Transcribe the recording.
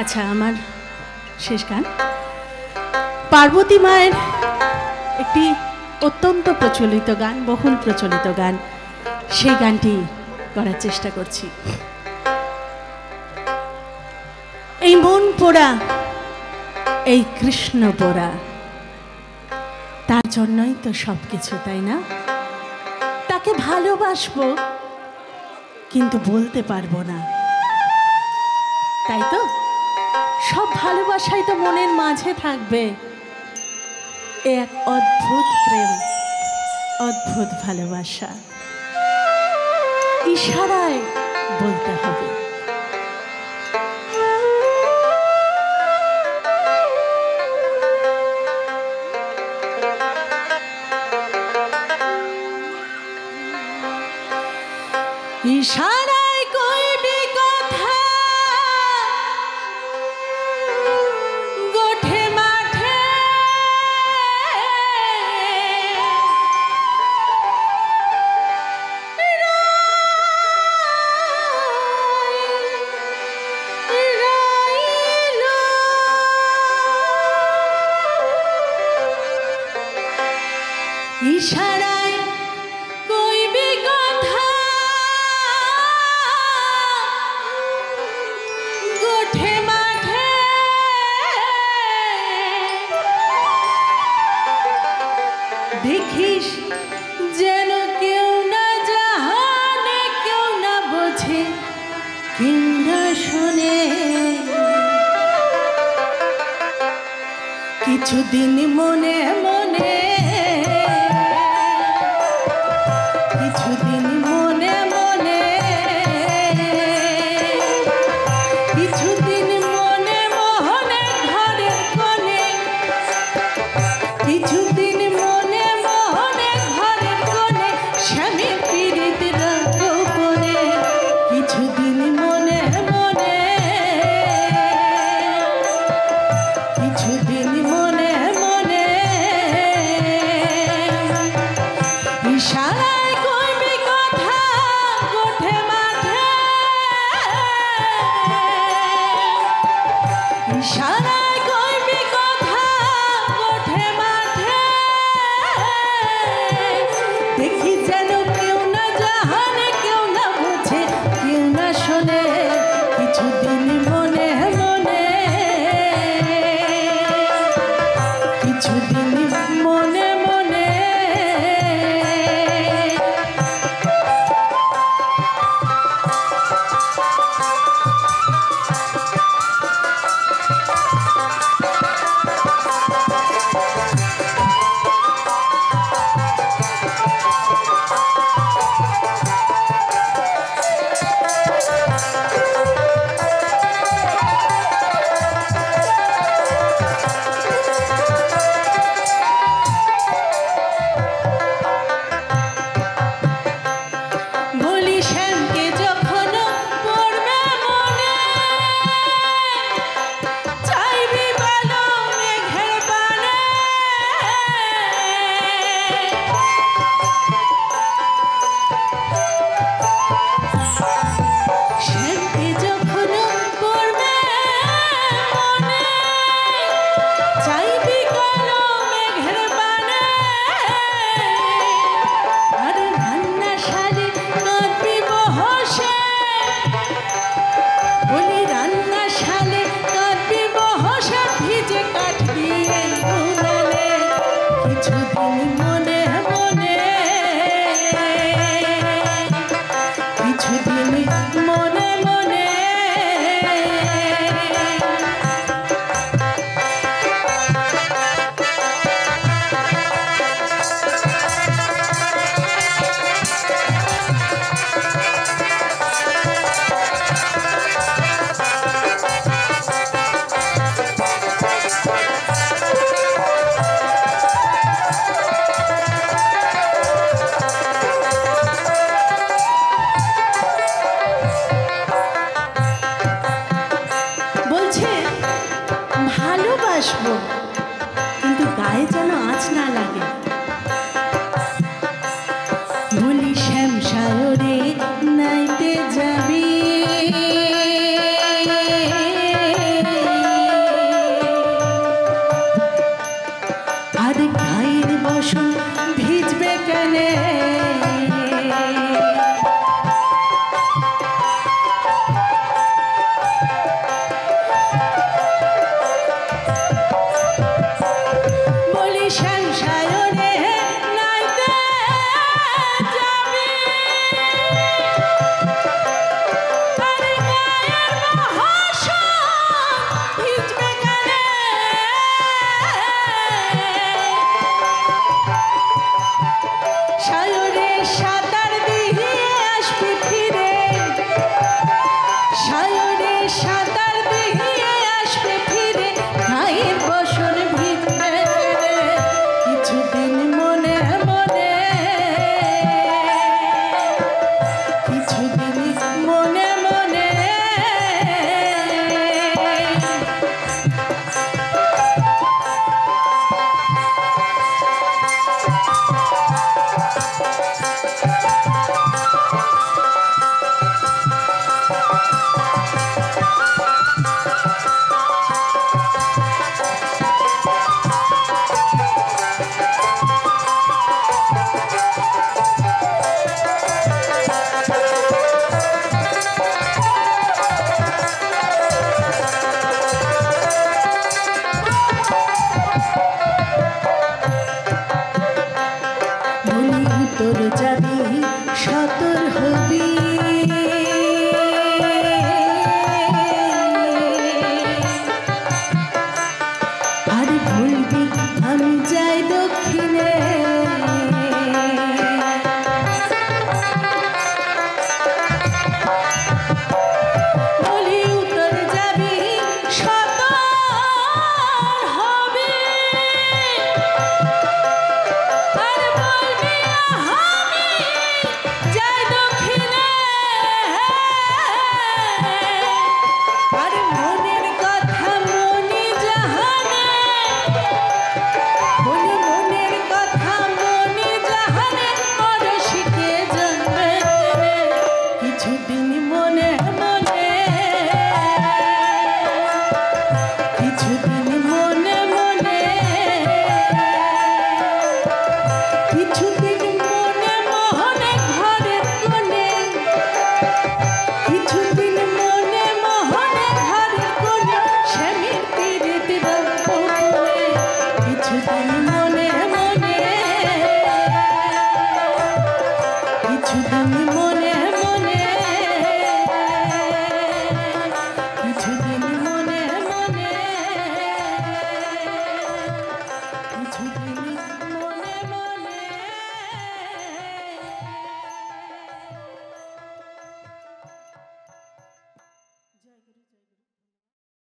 আচ্ছা, আমার শেষ গান পার্বতী মায়ের একটি অত্যন্ত প্রচলিত গান, বহুল প্রচলিত গান, সেই গানটি করার চেষ্টা করছি। এই মন পোড়া, এই কৃষ্ণ পোড়া, তার জন্যই তো সব কিছু, তাই না? তাকে ভালোবাসবো কিন্তু বলতে পারবো না, তাই তো? সব ভালোবাসাই তো মনের মাঝে থাকবে। এক অদ্ভুত প্রেম, অদ্ভুত ভালোবাসা, ইশারায় বলতে হবে। ইশারায় কইবি কথা, গোঠে মাঠে ইশারায় কইবি কথা, গোঠে মাঠে দেখিস যেন কেউ না জানে, কেউ না বোঝে, কেউ না শোনে। কিছুদিন মনে মনে, কিছুদিন মনে মনে, কিছুদিন মনে মনে ঘরের কোণে, কিছুদিন মনে মনে ঘরের কোণে স্বামী পীড়িত গোপনে। কিছুদিন মনে মনে, কিছুদিন মনে মনে, ইশারায় কইবি কথা, গোঠে মাঠে ইশারায় কইবি কথা, গোঠে মাঠে দেখি যেন কেউ না জানে, কেউ না বুঝে, কেউ না শোনে। কিছুদিন মনে মনে, কিছুদিন মনে মনে, বলি শ্যামকে যখন পড়বে মনে, চাইবি বলো মেঘের পানে। শ্যামকে যখন পড়বে মনে, চাইবি বলো মেঘের পানে। আর রান্না সারে কাঁদবি বহসে, বলি রান্না শালে কাঁদবি বহসে, ভিজে কাটবি এই উনানে। কিছুদিন মনে মনে, কিছুদিন মনে মনে, বলছে ভালোবাসবো কিন্তু গায়ে যেন আঁচ না লাগে। বলি শ্যাম সায়রে নাইতে যাবি, কিছুদিন